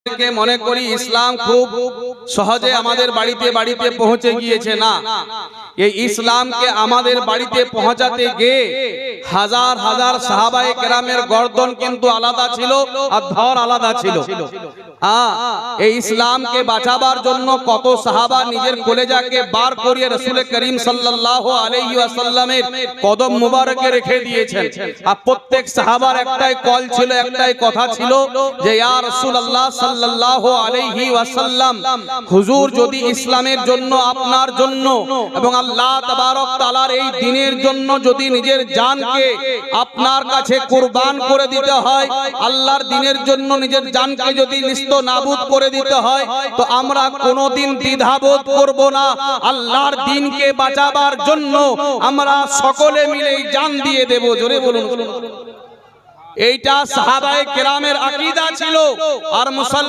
কে মনে করি ইসলাম খুব সহজে আমাদের বাড়িতে বাড়িতে পৌঁছে গিয়েছে না। এই ইসলামকে আমাদের বাড়িতে পৌঁছাতে গিয়ে হাজার হাজার সাহাবায়ে কেরামের গর্দন কিন্তু আলাদা ছিল আর ধর আলাদা ছিল। এই ইসলামকে বাঁচাবার জন্য কত সাহাবা নিজের কলেজাকে বার করিয়ে রাসূল করিম সাল্লাল্লাহু আলাইহি ওয়াসাল্লামের কদম মুবারকে রেখে দিয়েছেন। আর প্রত্যেক সাহাবার একটাই কল ছিল, একটাই কথা ছিল যে ইয়া রাসূলুল্লাহ সাল্লাল্লাহু আলাইহি ওয়াসাল্লাম, হুজুর যদি ইসলামের জন্য, আপনার জন্য এবং আল্লাহ তাবারক তাআলার এই দ্বীনের জন্য যদি নিজের জানকে আপনার কাছে কুরবান করে দিতে হয়, আল্লাহর দ্বীনের জন্য নিজের জানকে যদি নাবুদ করে দিতে হয়, তো আমরা কোনোদিন দ্বিধাবোধ করব না। আল্লাহর দ্বীনকে বাঁচাবার জন্য আমরা সকলে মিলে জান দিয়ে দেব। জোরে বলুন। এইটা সাহাবায়ে কেরামের আকীদা ছিল। আর মুসলমান